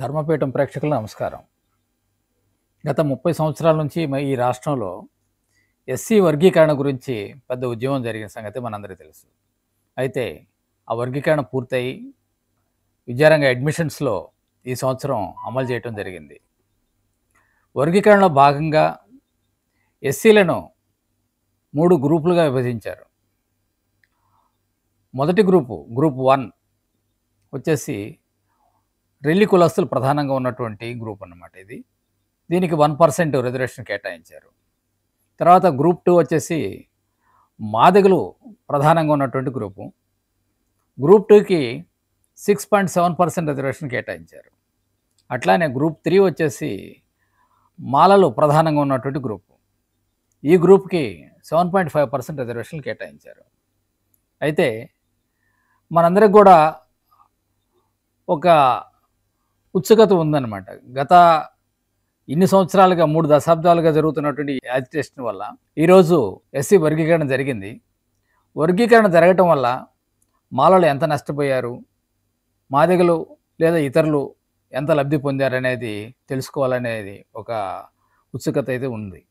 ధర్మపీఠం ప్రేక్షకులకు నమస్కారం. గత 30 సంవత్సరాల నుంచి ఈ రాష్ట్రంలో ఎస్సీ వర్గీకరణ గురించి పెద్ద ఉద్యమం జరిగిన సంగతి మనందరికీ తెలుసు. అయితే ఆ వర్గీకరణ పూర్తయి విద్యారంగ అడ్మిషన్స్‌లో ఈ సంవత్సరం అమలు చేయటం జరిగింది. వర్గీకరణలో భాగంగా ఎస్సీలను 3 గ్రూపులుగా విభజించారు. మొదటి గ్రూప్ 1 వచ్చేసి రెల్లి కులస్తులు ప్రధానంగా ఉన్నటువంటి గ్రూప్ అన్నమాట ఇది. దీనికి 1% రిజర్వేషన్ కేటాయించారు. తర్వాత గ్రూప్ 2 వచ్చేసి మాదిగలు ప్రధానంగా ఉన్నటువంటి గ్రూపు. గ్రూప్ 2కి 6.7% రిజర్వేషన్ కేటాయించారు. అట్లానే గ్రూప్ 3 వచ్చేసి మాలలు ప్రధానంగా ఉన్నటువంటి గ్రూపు. ఈ గ్రూప్కి 7.5% రిజర్వేషన్లు కేటాయించారు. అయితే మనందరికి కూడా ఒక ఉత్సుకత ఉందన్నమాట. గత ఇన్ని సంవత్సరాలుగా 3 దశాబ్దాలుగా జరుగుతున్నటువంటి యాజిటేషన్ వల్ల ఈరోజు ఎస్సీ వర్గీకరణ జరిగింది. వర్గీకరణ జరగటం వల్ల మాలలు ఎంత నష్టపోయారు, మాదిగలు లేదా ఇతరులు ఎంత లబ్ధి పొందారనేది తెలుసుకోవాలనేది ఒక ఉత్సుకత అయితే ఉంది.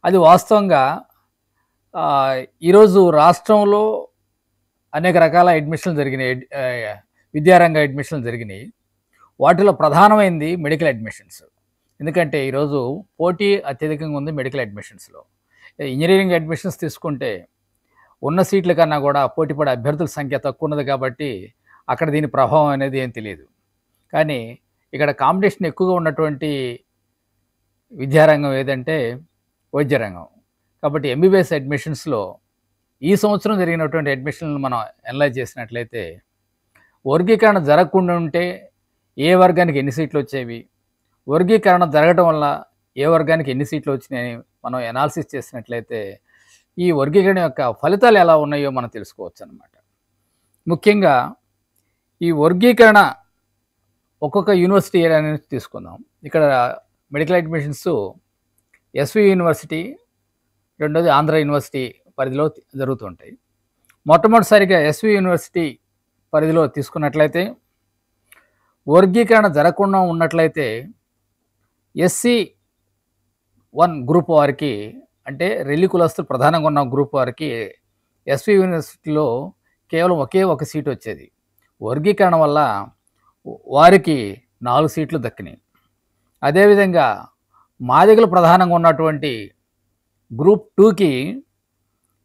అది వాస్తవంగా ఈరోజు రాష్ట్రంలో అనేక రకాల అడ్మిషన్లు జరిగినాయి, విద్యారంగ అడ్మిషన్లు జరిగినాయి. వాటిలో ప్రధానమైనది మెడికల్ అడ్మిషన్స్. ఎందుకంటే ఈరోజు పోటీ అత్యధికంగా ఉంది మెడికల్ అడ్మిషన్స్లో. ఇంజనీరింగ్ అడ్మిషన్స్ తీసుకుంటే ఉన్న సీట్ల కన్నా కూడా పోటీపడే అభ్యర్థుల సంఖ్య తక్కువ ఉన్నది కాబట్టి అక్కడ దీని ప్రభావం అనేది ఏం తెలియదు. కానీ ఇక్కడ కాంపిటీషన్ ఎక్కువగా ఉన్నటువంటి విద్యారంగం ఏదంటే వైద్య రంగం. కాబట్టి ఎంబీబీఎస్ అడ్మిషన్స్లో ఈ సంవత్సరం జరిగినటువంటి అడ్మిషన్లు మనం అనలైజ్ చేసినట్లయితే వర్గీకరణ జరగకుండా ఉంటే ఏ వర్గానికి ఎన్ని సీట్లు వచ్చేవి, వర్గీకరణ జరగడం వల్ల ఏ వర్గానికి ఎన్ని సీట్లు వచ్చినాయని మనం అనాలిసిస్ చేసినట్లయితే ఈ వర్గీకరణ యొక్క ఫలితాలు ఎలా ఉన్నాయో మనం తెలుసుకోవచ్చు అన్నమాట. ముఖ్యంగా ఈ వర్గీకరణ ఒక్కొక్క యూనివర్సిటీ అనేది తీసుకుందాం. ఇక్కడ మెడికల్ అడ్మిషన్స్ ఎస్వి యూనివర్సిటీ, రెండోది ఆంధ్ర యూనివర్సిటీ పరిధిలో జరుగుతుంటాయి. మొట్టమొదటిసారిగా ఎస్వి యూనివర్సిటీ పరిధిలో తీసుకున్నట్లయితే వర్గీకరణ జరగకుండా ఉన్నట్లయితే SC1 గ్రూప్ వారికి, అంటే రెల్లి కులస్తులు ప్రధానంగా ఉన్న గ్రూప్ వారికి ఎస్వి యూనివర్సిటీలో కేవలం ఒకే ఒక సీటు వచ్చేది. వర్గీకరణ వల్ల వారికి 4 సీట్లు దక్కినాయి. అదేవిధంగా మాదిగలు ప్రధానంగా ఉన్నటువంటి గ్రూప్ 2కి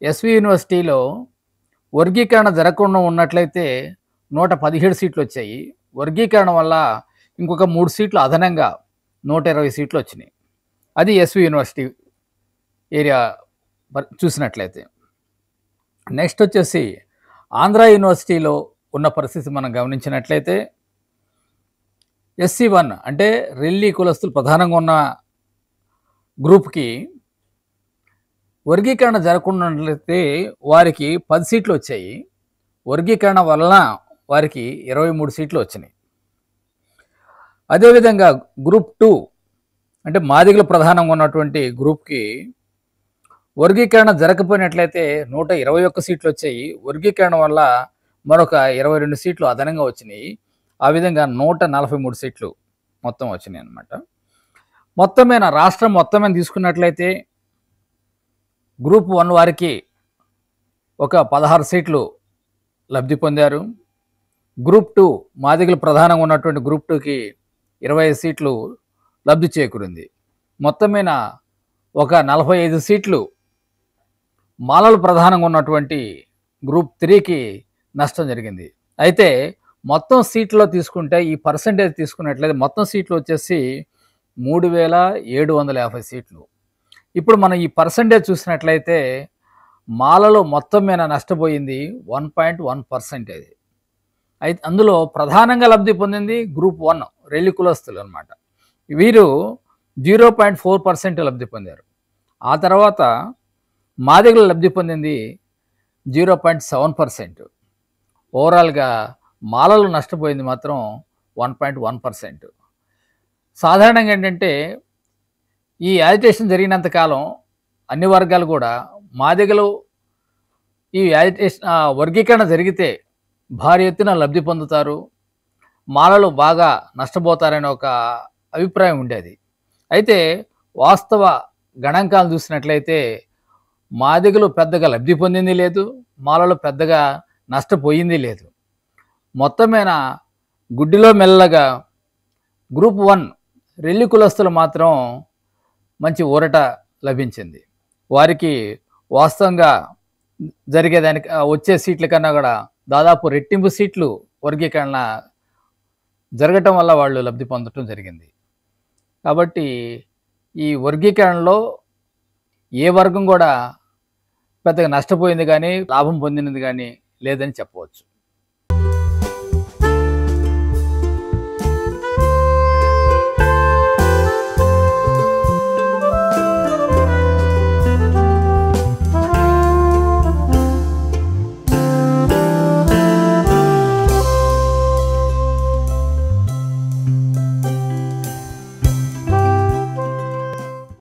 ఎస్వి యూనివర్సిటీలో వర్గీకరణ జరగకుండా ఉన్నట్లయితే 117 సీట్లు వచ్చాయి. వర్గీకరణ వల్ల ఇంకొక 3 సీట్లు అదనంగా 120 సీట్లు వచ్చినాయి. అది ఎస్వి యూనివర్సిటీ ఏరియా చూసినట్లయితే. నెక్స్ట్ వచ్చేసి ఆంధ్ర యూనివర్సిటీలో ఉన్న పరిస్థితి మనం గమనించినట్లయితే SC1 అంటే రెల్లి కులస్తులు ప్రధానంగా ఉన్న గ్రూప్కి వర్గీకరణ జరగకున్నట్లయితే వారికి 10 సీట్లు వచ్చాయి. వర్గీకరణ వలన వారికి 23 సీట్లు వచ్చినాయి. అదేవిధంగా గ్రూప్ 2 అంటే మాదిగలు ప్రధానంగా ఉన్నటువంటి గ్రూప్కి వర్గీకరణ జరగకపోయినట్లయితే 121 సీట్లు వచ్చాయి. వర్గీకరణ వల్ల మరొక 22 సీట్లు అదనంగా వచ్చినాయి. ఆ విధంగా 143 సీట్లు మొత్తం వచ్చినాయి అన్నమాట. మొత్తమైన రాష్ట్రం మొత్తమైన తీసుకున్నట్లయితే గ్రూప్ 1 వారికి ఒక 16 సీట్లు లబ్ధి పొందారు. గ్రూప్ 2 మాదిగలు ప్రధానంగా ఉన్నటువంటి గ్రూప్ 2కి 25 సీట్లు లబ్ధి చేకూరింది. మొత్తమైన ఒక 45 సీట్లు మాలలు ప్రధానంగా ఉన్నటువంటి గ్రూప్ 3కి నష్టం జరిగింది. అయితే మొత్తం సీట్లో తీసుకుంటే ఈ పర్సంటేజ్ తీసుకున్నట్లయితే మొత్తం సీట్లు వచ్చేసి 3750 సీట్లు. ఇప్పుడు మనం ఈ పర్సంటేజ్ చూసినట్లయితే మాలలో మొత్తం మీద నష్టపోయింది 1.1%. అయితే అందులో ప్రధానంగా లబ్ధి పొందింది గ్రూప్ 1 రెల్లి కులస్తులు అన్నమాట. వీరు 0.4% లబ్ధి పొందారు. ఆ తర్వాత మాదిగలు లబ్ధి పొందింది 0.7%. ఓవరాల్గా మాలలు నష్టపోయింది మాత్రం 1.1%. సాధారణంగా ఏంటంటే ఈ యాజిటేషన్ జరిగినంత కాలం అన్ని వర్గాలు కూడా మాదిగలు ఈ యాజిటేషన్ వర్గీకరణ జరిగితే భారీ ఎత్తున లబ్ధి పొందుతారు, మాలలు బాగా నష్టపోతారనే ఒక అభిప్రాయం ఉండేది. అయితే వాస్తవ గణాంకాలు చూసినట్లయితే మాదిగలు పెద్దగా లబ్ధి పొందింది లేదు, మాలలు పెద్దగా నష్టపోయింది లేదు. మొత్తం మీద గుడ్డిలో మెల్లగా గ్రూప్ 1 రెల్లి కులస్తులు మాత్రం మంచి ఊరట లభించింది. వారికి వాస్తవంగా జరిగేదానికి వచ్చే సీట్ల కన్నా కూడా దాదాపు రెట్టింపు సీట్లు వర్గీకరణ జరగటం వల్ల వాళ్ళు లబ్ధి పొందటం జరిగింది. కాబట్టి ఈ వర్గీకరణలో ఏ వర్గం కూడా పెద్దగా నష్టపోయింది కానీ లాభం పొందినది కానీ లేదని చెప్పవచ్చు.